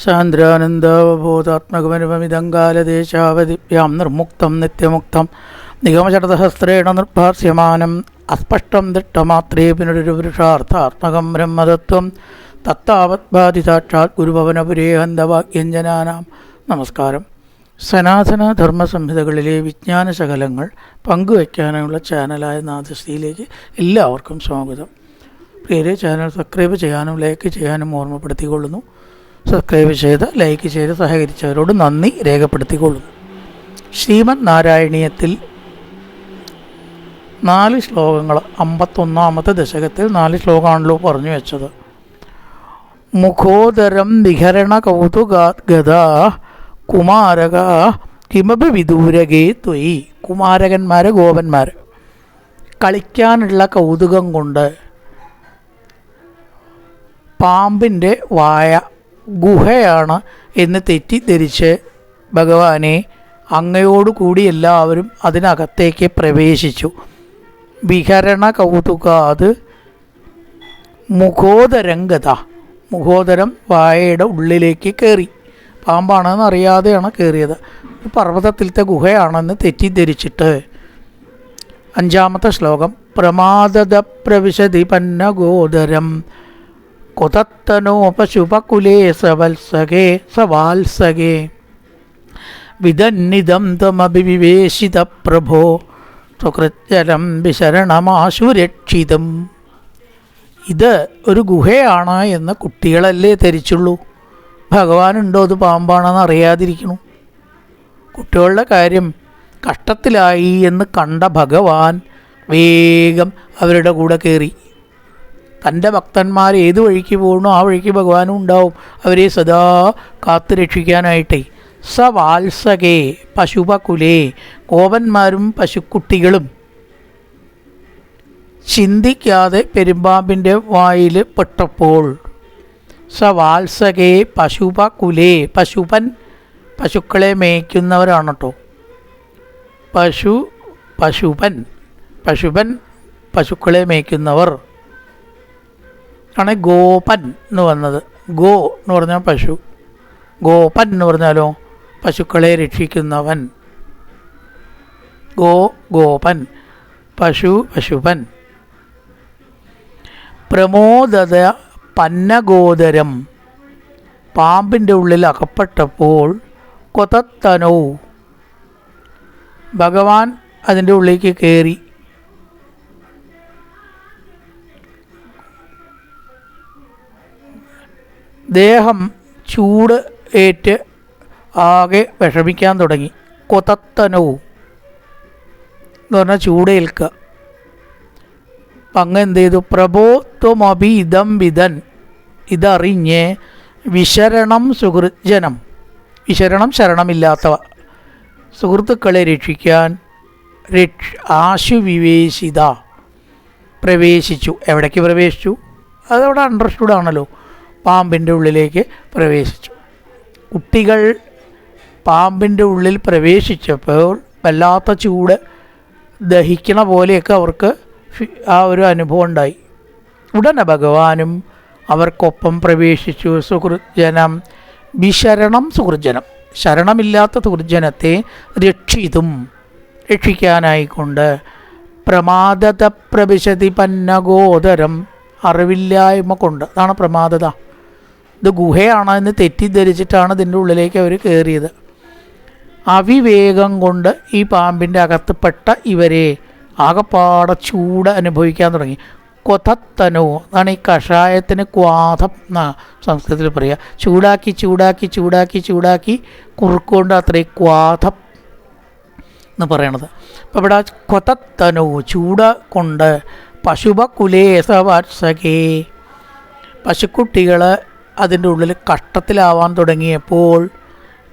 സാന്ദ്രാനന്ദാവബോധാത്മകമനുപമിതങ്കാലദേശാവതിഭ്യാം നിർമുക്തം നിത്യമുക്തം നിഗമശതസഹസ്രേണ നിർഭാസ്യമാനം അസ്പഷ്ടം ദിഷ്ടമാത്രേ പുനരുപുരുഷാർത്ഥാത്മകം ബ്രഹ്മതത്വം തത്താവത്ഭാതി സാക്ഷാത് ഗുരുഭവനപുരേ ഹന്തവാക്യഞ്ജനാനാം. നമസ്കാരം. സനാതന ധർമ്മസംഹിതകളിലെ വിജ്ഞാനശകലങ്ങൾ പങ്കുവയ്ക്കാനുള്ള ചാനലായ നാദശ്രീയിലേക്ക് എല്ലാവർക്കും സ്വാഗതം. പ്രിയരെ, ചാനൽ സബ്സ്ക്രൈബ് ചെയ്യാനും ലൈക്ക് ചെയ്യാനും ഓർമ്മപ്പെടുത്തിക്കൊള്ളുന്നു. സബ്സ്ക്രൈബ് ചെയ്ത് ലൈക്ക് ചെയ്ത് സഹകരിച്ചവരോട് നന്ദി രേഖപ്പെടുത്തിക്കൊള്ളുന്നു. ശ്രീമദ് നാരായണീയത്തിൽ 4 ശ്ലോകങ്ങൾ 51ാമത്തെ ദശകത്തിൽ 4 ശ്ലോകമാണല്ലോ പറഞ്ഞു വെച്ചത്. മുഖോദരം വിഹരണ കൗതുകാദ്ഗതാ കുമാരക കിമപി വിദൂരകേ ത്വയി. കുമാരകന്മാർ, ഗോപന്മാർ കളിക്കാനുള്ള കൗതുകം കൊണ്ട് പാമ്പിൻ്റെ വായ ഗുഹയാണ് എന്ന് തെറ്റിദ്ധരിച്ച് ഭഗവാനെ അങ്ങയോടുകൂടി എല്ലാവരും അതിനകത്തേക്ക് പ്രവേശിച്ചു. വിഹരണ കൗതുകാത് മുഖോദരംഗത. മുഖോദരം വായയുടെ ഉള്ളിലേക്ക് കയറി. പാമ്പാണെന്ന് അറിയാതെയാണ് കയറിയത്. പർവ്വതത്തിലത്തെ ഗുഹയാണെന്ന് തെറ്റിദ്ധരിച്ചിട്ട്. 5ാമത്തെ ശ്ലോകം. പ്രമാദത പ്രവിശതി പന്നഗോദരം കൊതത്തനോപശുപകുലേ സവത്സകേ സവാത്സകേ വിദന്നിദം തമഭിവിവേശിത പ്രഭോ സ്വകൃത്യലം വിശരണമാശുരക്ഷിതം. ഇത് ഒരു ഗുഹയാണ് എന്ന് കുട്ടികളല്ലേ ധരിച്ചുള്ളൂ. ഭഗവാനുണ്ടോ അത് പാമ്പാണെന്ന് അറിയാതിരിക്കണു. കുട്ടികളുടെ കാര്യം കഷ്ടത്തിലായി എന്ന് കണ്ട ഭഗവാൻ വേഗം അവരുടെ കൂടെ കയറി. തൻ്റെ ഭക്തന്മാർ ഏത് വഴിക്ക് പോകണോ ആ വഴിക്ക് ഭഗവാനും ഉണ്ടാവും, അവരെ സദാ കാത്തു രക്ഷിക്കാനായിട്ടേ. സവാത്സകേ പശുപകുലേ. ഗോപന്മാരും പശുക്കുട്ടികളും ചിന്തിക്കാതെ പെരുമ്പാമ്പിൻ്റെ വായിൽ പെട്ടപ്പോൾ സവാത്സകേ പശുപകുലേ. പശുക്കളെ മേയ്ക്കുന്നവരാണ് കേട്ടോ. പശുപൻ പശുക്കളെ മേയ്ക്കുന്നവർ ആണ് ഗോപൻ എന്ന് വന്നത്. ഗോ എന്ന് പറഞ്ഞാൽ പശു, ഗോപൻ എന്ന് പറഞ്ഞാലോ പശുക്കളെ രക്ഷിക്കുന്നവൻ. ഗോപൻ, പശുപൻ. പ്രമോദത പന്നഗോദരം. പാമ്പിൻ്റെ ഉള്ളിൽ അകപ്പെട്ടപ്പോൾ കൊതത്തനോ. ഭഗവാൻ അതിൻ്റെ ഉള്ളിലേക്ക് കയറി. ദേഹം ചൂട് ഏറ്റ് ആകെ വിഷമിക്കാൻ തുടങ്ങി. കൊതത്തനവും എന്ന് പറഞ്ഞാൽ ചൂടേൽക്കുക. അപ്പം അങ്ങ് എന്ത് ചെയ്തു? പ്രഭോ ത്വമഭി ഇതം വിദൻ. ഇതറിഞ്ഞ് വിശരണം സുഹൃജനം. വിശരണം ശരണമില്ലാത്തവ. സുഹൃത്തുക്കളെ രക്ഷിക്കാൻ ആശുവിവേശിത പ്രവേശിച്ചു. എവിടേക്ക് പ്രവേശിച്ചു? അതവിടെ അണ്ടർസ്റ്റുഡ് ആണല്ലോ. പാമ്പിൻ്റെ ഉള്ളിലേക്ക് പ്രവേശിച്ചു. കുട്ടികൾ പാമ്പിൻ്റെ ഉള്ളിൽ പ്രവേശിച്ചപ്പോൾ വല്ലാത്ത ചൂട്, ദഹിക്കണ പോലെയൊക്കെ അവർക്ക് ആ ഒരു അനുഭവം ഉണ്ടായി. ഉടനെ ഭഗവാനും അവർക്കൊപ്പം പ്രവേശിച്ചു. സുഹൃജനം വിശരണം. സുഹൃജനം ശരണമില്ലാത്ത സുഹൃജനത്തെ രക്ഷിക്കാനായിക്കൊണ്ട്. പ്രമാദത പ്രവിശതി പന്നഗോദരം. അറിവില്ലായ്മ കൊണ്ട്. അതാണ് പ്രമാദത. ഇത് ഗുഹയാണ് എന്ന് തെറ്റിദ്ധരിച്ചിട്ടാണ് ഇതിൻ്റെ ഉള്ളിലേക്ക് അവർ കയറിയത്. അവിവേകം കൊണ്ട് ഈ പാമ്പിൻ്റെ അകത്തുപെട്ട ഇവരെ ആകപ്പാടെ ചൂട് അനുഭവിക്കാൻ തുടങ്ങി. കൊതത്തനോ അതാണ് ഈ കഷായത്തിന് ക്വാഥം എന്നാ സംസ്കൃതത്തിൽ പറയുക. ചൂടാക്കി കുറുക്കൊണ്ട് അത്രയും ക്വാഥം എന്ന് പറയണത്. അപ്പോൾ ഇവിടെ കൊതത്തനോ ചൂട് കൊണ്ട്. പശുപകുലേ സവാത്സകേ. പശുക്കുട്ടികൾ അതിൻ്റെ ഉള്ളിൽ കഷ്ടത്തിലാവാൻ തുടങ്ങിയപ്പോൾ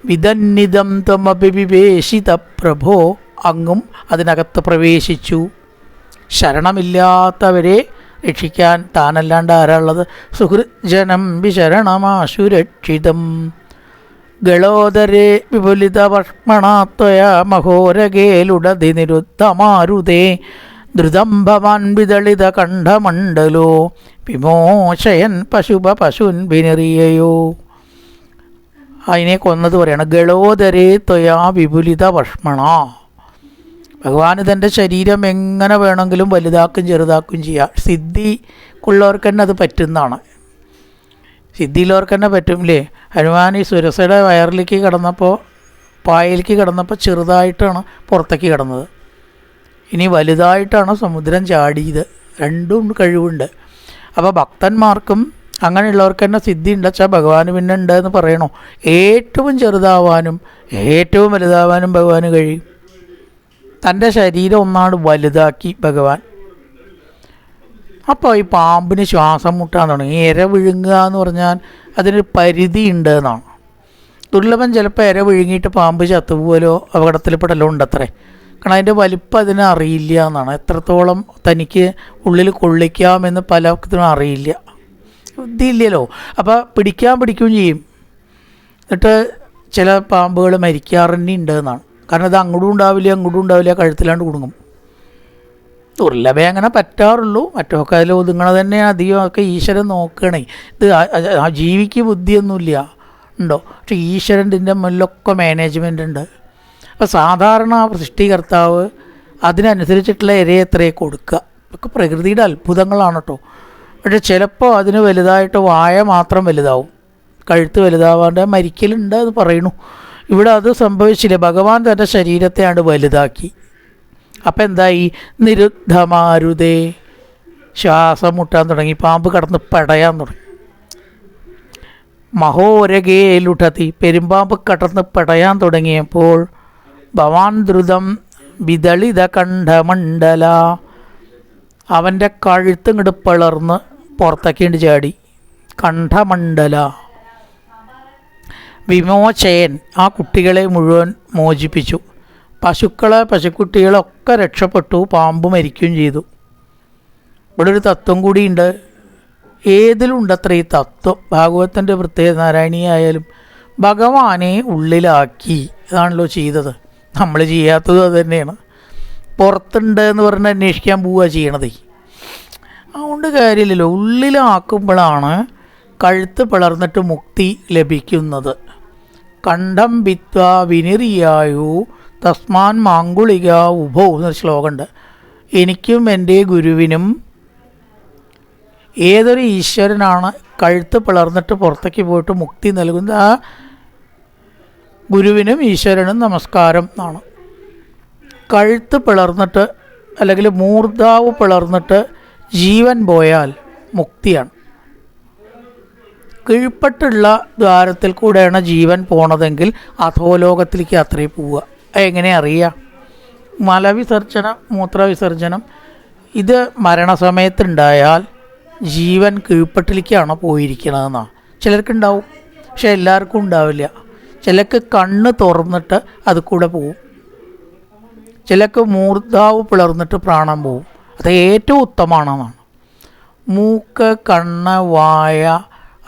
വിദന്നിദം ത്വമഭിവിവേശിത പ്രഭോ. അങ്ങും അതിനകത്ത് പ്രവേശിച്ചു. ശരണമില്ലാത്തവരെ രക്ഷിക്കാൻ താനല്ലാണ്ട് ആരാളുള്ളത്? സുഹൃജനം വിശരണമാശുരക്ഷിതം. ഗളോദരേ വിപുലിത ഭക്ഷ്മണാത്വയാ മഹോരകേലുടതി നിരുദ്ധമാരുതേ ധൃതം ഭവാൻ വിദളിത കണ്ഠമണ്ഡലോ വിമോചയൻ പശുൻ വിനറിയയോ. അതിനെ കൊന്നത് പറയണം. ഗളോദരേ ത്വയാ വിപുലിത ഭഷ്മണ. ഭഗവാൻ തൻ്റെ ശരീരം എങ്ങനെ വേണമെങ്കിലും വലുതാക്കും ചെറുതാക്കും ചെയ്യാം. സിദ്ധിക്കുള്ളവർക്ക് തന്നെ അത് പറ്റുന്നതാണ്. സിദ്ധിയുള്ളവർക്ക് തന്നെ പറ്റും. ഹനുമാൻ ഈ സുരസയുടെ വയറിലേക്ക് കിടന്നപ്പോൾ, പായയിലേക്ക് കിടന്നപ്പോൾ ചെറുതായിട്ടാണ് പുറത്തേക്ക് കിടന്നത്. ഇനി വലുതായിട്ടാണ് സമുദ്രം ചാടിയത്. രണ്ടും കഴിവുണ്ട്. അപ്പോൾ ഭക്തന്മാർക്കും അങ്ങനെയുള്ളവർക്ക് തന്നെ സിദ്ധി ഉണ്ടെച്ചാൽ ഭഗവാന് പിന്നെ ഉണ്ടെന്ന് പറയണോ? ഏറ്റവും ചെറുതാവാനും ഏറ്റവും വലുതാവാനും ഭഗവാന് കഴിയും. തൻ്റെ ശരീരം ഒന്നാണ് വലുതാക്കി ഭഗവാൻ. അപ്പോൾ ഈ പാമ്പിന് ശ്വാസം മുട്ടാൻ തുടങ്ങി. ഇര വിഴുങ്ങുക എന്ന് പറഞ്ഞാൽ അതിനൊരു പരിധി ഉണ്ട് എന്നാണ്. ദുർലഭം ചിലപ്പോൾ ഇര വിഴുങ്ങിയിട്ട് പാമ്പ് ചത്തുപോലോ അപകടത്തിൽപ്പെടലോ ഉണ്ടത്രേ. കാരണം അതിൻ്റെ വലിപ്പം അതിന് അറിയില്ല എന്നാണ്. എത്രത്തോളം തനിക്ക് ഉള്ളിൽ കൊള്ളിക്കാമെന്ന് പലർക്കും അറിയില്ല, ബുദ്ധിയില്ലല്ലോ. അപ്പോൾ പിടിക്കുകയും ചെയ്യും. എന്നിട്ട് ചില പാമ്പുകൾ മരിക്കാറന്നെ ഉണ്ട് എന്നാണ്. കാരണം ഇത് അങ്ങോട്ടും ഉണ്ടാവില്ല, കഴുത്തിലാണ്ട് കുടുങ്ങും. ദുർലഭേ അങ്ങനെ പറ്റാറുള്ളൂ. മറ്റൊക്കെ അതിൽ ഒതുങ്ങണ തന്നെ അധികമൊക്കെ ഈശ്വരൻ നോക്കണേ. ഇത് ജീവിക്ക് ബുദ്ധിയൊന്നുമില്ല ഉണ്ടോ? പക്ഷേ ഈശ്വരൻ്റെ മുന്നിലൊക്കെ മാനേജ്മെൻ്റ് ഉണ്ട്. അപ്പോൾ സാധാരണ സൃഷ്ടികർത്താവ് അതിനനുസരിച്ചിട്ടുള്ള ഇരയെ എത്രയെ കൊടുക്കുക. ഒക്കെ പ്രകൃതിയുടെ അത്ഭുതങ്ങളാണ് കേട്ടോ. പക്ഷേ ചിലപ്പോൾ അതിന് വലുതായിട്ട് വായ മാത്രം വലുതാവും, കഴുത്ത് വലുതാവാണ്ട് മരിക്കലുണ്ട് എന്ന് പറയുന്നു. ഇവിടെ അത് സംഭവിച്ചില്ല. ഭഗവാൻ തൻ്റെ ശരീരത്തെയാണ് വലുതാക്കി. അപ്പം എന്തായി? നിരുദ്ധമാരുതേ, ശ്വാസം മുട്ടാൻ തുടങ്ങി. പാമ്പ് കടന്ന് പടയാൻ തുടങ്ങി. മഹോരകേലുഠതി, പെരുമ്പാമ്പ് കടന്ന് പടയാൻ തുടങ്ങിയപ്പോൾ ഭവാൻ ദ്രുതം വിദളിത കണ്ഠമണ്ഡല, അവൻ്റെ കഴുത്ത് ഇങ്ങോട്ട് പിളർന്ന് പുറത്തേക്കേണ്ടി ചാടി. കണ്ഠമണ്ഡല വിമോചയൻ, ആ കുട്ടികളെ മുഴുവൻ മോചിപ്പിച്ചു. പശുക്കുട്ടികളൊക്കെ രക്ഷപ്പെട്ടു. പാമ്പ് മരിക്കുകയും ചെയ്തു. ഇവിടെ ഒരു തത്വം കൂടിയുണ്ട്. ഏതിലുണ്ടത്ര ഈ തത്വം. ഭാഗവതത്തിൻ്റെ പ്രത്യേക നാരായണീയായാലും ഭഗവാനെ ഉള്ളിലാക്കി ഇതാണല്ലോ ചെയ്തത്. നമ്മൾ ചെയ്യാത്തത് അത് തന്നെയാണ്. പുറത്തുണ്ട് എന്ന് പറഞ്ഞ് അന്വേഷിക്കാൻ പോവുക ചെയ്യണത്. അതുകൊണ്ട് കാര്യമില്ലല്ലോ. ഉള്ളിലാക്കുമ്പോഴാണ് കഴുത്ത് പിളർന്നിട്ട് മുക്തി ലഭിക്കുന്നത്. കണ്ഠം ഭിത്വ വിനിറിയായു തസ്മാൻ മാങ്കുളിക ഉഭോ എന്നൊരു ശ്ലോകമുണ്ട്. എനിക്കും എൻ്റെ ഗുരുവിനും, ഏതൊരു ഈശ്വരനാണ് കഴുത്ത് പിളർന്നിട്ട് പുറത്തേക്ക് പോയിട്ട് മുക്തി നൽകുന്നത്, ആ ഗുരുവിനും ഈശ്വരനും നമസ്കാരം എന്നാണ്. കഴുത്ത് പിളർന്നിട്ട് അല്ലെങ്കിൽ മൂർധാവ് പിളർന്നിട്ട് ജീവൻ പോയാൽ മുക്തിയാണ്. കീഴ്പ്പെട്ടുള്ള ദ്വാരത്തിൽ കൂടെയാണ് ജീവൻ പോണതെങ്കിൽ അധോലോകത്തിലേക്ക് അത്രയും പോവുക. എങ്ങനെ അറിയുക? മലവിസർജനം, മൂത്രവിസർജനം ഇത് മരണസമയത്തുണ്ടായാൽ ജീവൻ കീഴ്പ്പെട്ടിലേക്കാണ് പോയിരിക്കണതെന്നാണ്. ചിലർക്കുണ്ടാവും, പക്ഷെ എല്ലാവർക്കും ഉണ്ടാവില്ല. ചിലർക്ക് കണ്ണ് തുറന്നിട്ട് അത് കൂടെ പോവും, ചിലർക്ക് മൂർധാവ് പിളർന്നിട്ട് പ്രാണൻ പോവും. അത് ഏറ്റവും ഉത്തമമാണെന്നാണ്. മൂക്ക്, കണ്ണ്, വായ,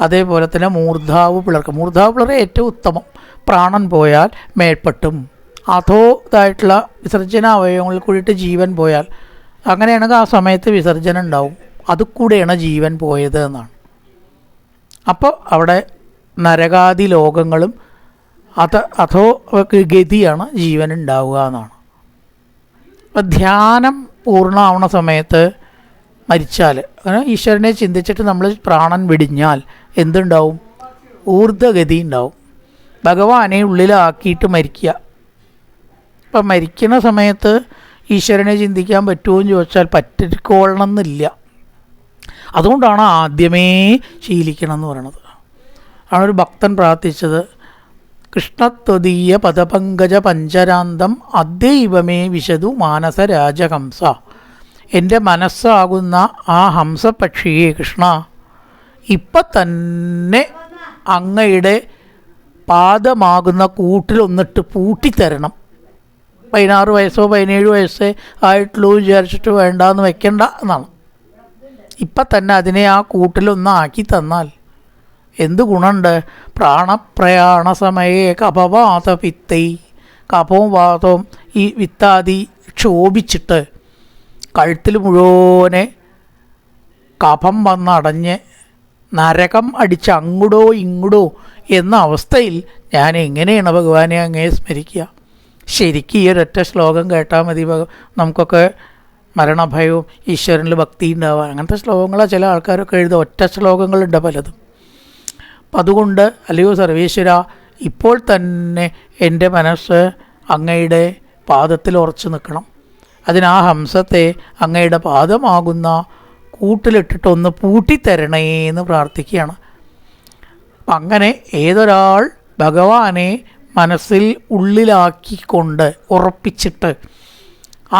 അതേപോലെ തന്നെ മൂർധാവ് പിളർ ഏറ്റവും ഉത്തമം. പ്രാണൻ പോയാൽ മേൽപ്പെട്ടും അധോ ഇതായിട്ടുള്ള വിസർജന അവയവങ്ങളിൽ കൂടിയിട്ട് ജീവൻ പോയാൽ, അങ്ങനെയാണെങ്കിൽ ആ സമയത്ത് വിസർജനം ഉണ്ടാവും. അതുകൂടെയാണ് ജീവൻ പോയത് എന്നാണ്. അപ്പോൾ അവിടെ നരകാദി ലോകങ്ങളും അധോ ഗതിയാണ് ജീവൻ ഉണ്ടാവുക എന്നാണ്. അപ്പം ധ്യാനം പൂർണ്ണമാവണ സമയത്ത് മരിച്ചാൽ, അങ്ങനെ ഈശ്വരനെ ചിന്തിച്ചിട്ട് നമ്മൾ പ്രാണൻ വെടിഞ്ഞാൽ എന്തുണ്ടാവും? ഊർധ്വഗതി ഉണ്ടാവും. ഭഗവാനെ ഉള്ളിലാക്കിയിട്ട് മരിക്കുക. ഇപ്പം മരിക്കുന്ന സമയത്ത് ഈശ്വരനെ ചിന്തിക്കാൻ പറ്റുമോ എന്ന് ചോദിച്ചാൽ പറ്റിക്കൊള്ളണമെന്നില്ല. അതുകൊണ്ടാണ് ആദ്യമേ ശീലിക്കണം എന്ന് പറയണത്. ആണ് ഒരു ഭക്തൻ പ്രാർത്ഥിച്ചത്, കൃഷ്ണത്വദീയ പദപങ്കജ പഞ്ചരാന്തം അദ്വൈവമേ വിശതു മാനസരാജഹംസ. എൻ്റെ മനസ്സാകുന്ന ആ ഹംസപക്ഷിയെ കൃഷ്ണ ഇപ്പം തന്നെ അങ്ങയുടെ പാദമാകുന്ന കൂട്ടിലൊന്നിട്ട് പൂട്ടിത്തരണം. 16 വയസ്സോ 17 വയസ്സേ ആയിട്ടുള്ളൂ വിചാരിച്ചിട്ട് വേണ്ടാന്ന് വെക്കണ്ട എന്നാണ്. ഇപ്പം തന്നെ അതിനെ ആ കൂട്ടിലൊന്ന് ആക്കി തന്നാൽ എന്ത് ഗുണമുണ്ട്? പ്രാണപ്രയാണ സമയേ കപവാതപിത്തൈ, കപവും വാതവും ഈ വിത്താദി ക്ഷോഭിച്ചിട്ട് കഴുത്തിൽ മുഴുവനെ കഫം വന്നടഞ്ഞ് നരകം അടിച്ച് അങ്ങോട്ടോ ഇങ്ങോട്ടോ എന്ന അവസ്ഥയിൽ ഞാൻ എങ്ങനെയാണ് ഭഗവാനെ അങ്ങേ സ്മരിക്കുക? ശരിക്കും ഈ ഒരൊറ്റ ശ്ലോകം കേട്ടാൽ മതി നമുക്കൊക്കെ മരണഭയവും ഈശ്വരനിൽ ഭക്തി ഉണ്ടാവാൻ. അങ്ങനത്തെ ശ്ലോകങ്ങളാണ് ചില ആൾക്കാരൊക്കെ എഴുതുക. ഒറ്റ ശ്ലോകങ്ങളുണ്ട് പലതും. അപ്പം അതുകൊണ്ട് അല്ലയോ സർവേശ്വര, ഇപ്പോൾ തന്നെ എൻ്റെ മനസ്സ് അങ്ങയുടെ പാദത്തിൽ ഉറച്ചു നിൽക്കണം. അതിനാ ഹംസത്തെ അങ്ങയുടെ പാദമാകുന്ന കൂട്ടിലിട്ടിട്ടൊന്ന് പൂട്ടിത്തരണേ എന്ന് പ്രാർത്ഥിക്കുകയാണ്. അപ്പം അങ്ങനെ ഏതൊരാൾ ഭഗവാനെ മനസ്സിൽ ഉള്ളിലാക്കിക്കൊണ്ട് ഉറപ്പിച്ചിട്ട്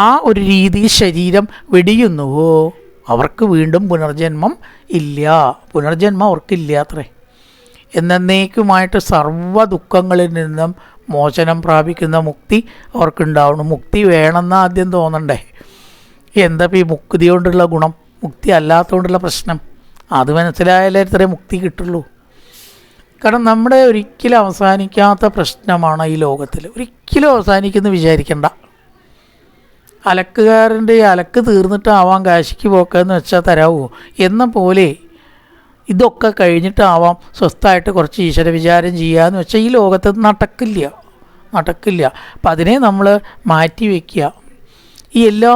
ആ ഒരു രീതി ശരീരം വെടിയുന്നുവോ അവർക്ക് വീണ്ടും പുനർജന്മം ഇല്ല. പുനർജന്മം അവർക്കില്ല അത്രേ. എന്നേക്കുമായിട്ട് സർവ്വ ദുഃഖങ്ങളിൽ നിന്നും മോചനം പ്രാപിക്കുന്ന മുക്തി അവർക്കുണ്ടാവണം. മുക്തി വേണമെന്ന് ആദ്യം തോന്നണ്ടേ? എന്താ ഈ മുക്തി കൊണ്ടുള്ള ഗുണം? മുക്തി അല്ലാത്തതുകൊണ്ടുള്ള പ്രശ്നം അത് മനസ്സിലായാലേ ഇത്രേ മുക്തി കിട്ടുള്ളൂ. കാരണം നമ്മുടെ ഒരിക്കലും അവസാനിക്കാത്ത പ്രശ്നമാണ് ഈ ലോകത്തിൽ. ഒരിക്കലും അവസാനിക്കുമെന്ന് വിചാരിക്കണ്ട. അലക്കുകാരൻ്റെ അലക്ക് തീർന്നിട്ടാവാം കാശിക്ക് പോക്കെന്ന് വെച്ചാൽ തരാവോ എന്ന പോലെ ഇതൊക്കെ കഴിഞ്ഞിട്ടാവാം സ്വസ്ഥമായിട്ട് കുറച്ച് ഈശ്വര വിചാരം ചെയ്യാമെന്ന് വെച്ചാൽ ഈ ലോകത്ത് നടക്കില്ല. അപ്പം അതിനെ നമ്മൾ മാറ്റി വയ്ക്കുക. ഈ എല്ലാ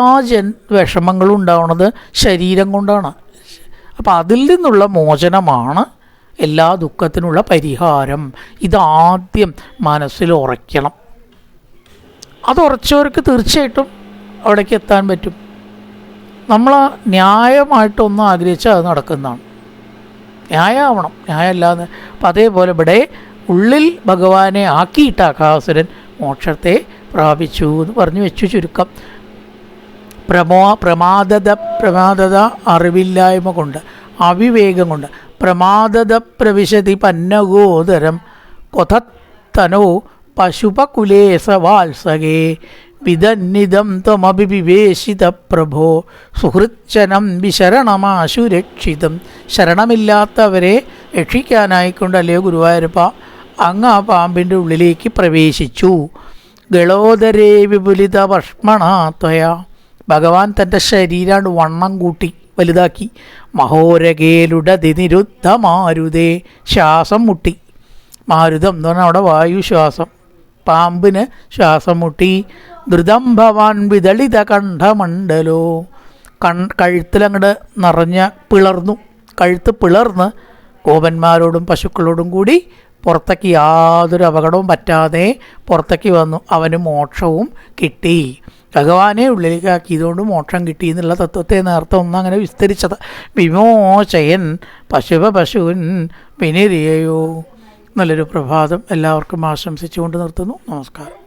വിഷമങ്ങളും ഉണ്ടാവുന്നത് ശരീരം കൊണ്ടാണ്. അപ്പം അതിൽ നിന്നുള്ള മോചനമാണ് എല്ലാ ദുഃഖത്തിനുള്ള പരിഹാരം. ഇതാദ്യം മനസ്സിൽ ഉറയ്ക്കണം. അതുറച്ചവർക്ക് തീർച്ചയായിട്ടും അവിടേക്ക് എത്താൻ പറ്റും. നമ്മൾ ന്യായമായിട്ടൊന്നും ആഗ്രഹിച്ചാൽ അത് നടക്കുന്നതാണ്. ന്യായമാവണം, ന്യായമല്ലാന്ന്. അപ്പം അതേപോലെ ഇവിടെ ഉള്ളിൽ ഭഗവാനെ ആക്കിയിട്ട അകാസുരൻ മോക്ഷത്തെ പ്രാപിച്ചു എന്ന് പറഞ്ഞു വെച്ചു ചുരുക്കം. പ്രമാദത അറിവില്ലായ്മ കൊണ്ട്, അവിവേകം കൊണ്ട്. പ്രമാദത പ്രവിശതി പന്നഗോദരം കൊഥത്തനോ പശുപകുലേസ വാത്സകേ വിദന്നിതം ത്വമഭിവിവേശിത പ്രഭോ സുഹൃച്ചനം വിശരണമാശു രക്ഷിതം. ശരണമില്ലാത്തവരെ രക്ഷിക്കാനായിക്കൊണ്ടല്ലയോ ഗുരുവായൂരപ്പ അങ്ങ് ആ പാമ്പിൻ്റെ ഉള്ളിലേക്ക് പ്രവേശിച്ചു. ഗളോദരേ വിപുലിത ഭഷ്മണാത്വയ. ഭഗവാൻ തൻ്റെ ശരീരം വണ്ണം കൂട്ടി വലുതാക്കി. മഹോരകേലുടതിനിരുദ്ധ മാരുതേ. ശ്വാസം മുട്ടി. മാരുതം എന്ന് പറഞ്ഞാൽ അവിടെ വായു ശ്വാസം. പാമ്പിന് ശ്വാസം മുട്ടി. ധൃതം ഭവാൻ വിദളിത കണ്ഠമണ്ഡലോ. കഴുത്തിലങ്ങോട്ട് നിറഞ്ഞ പിളർന്നു. കഴുത്ത് പിളർന്ന് ഗോപന്മാരോടും പശുക്കളോടും കൂടി പുറത്തേക്ക് യാതൊരു അപകടവും പറ്റാതെ പുറത്തേക്ക് വന്നു. അവന് മോക്ഷവും കിട്ടി. ഭഗവാനെ ഉള്ളിലേക്ക് ആക്കിയതുകൊണ്ട് മോക്ഷം കിട്ടി എന്നുള്ള തത്വത്തെ നേരത്തെ ഒന്നും അങ്ങനെ വിസ്തരിച്ചത്. വിമോചയൻ പശുവിൻ വിനിരിയയോ. നല്ലൊരു പ്രഭാതം എല്ലാവർക്കും ആശംസിച്ചുകൊണ്ട് നിർത്തുന്നു. നമസ്കാരം.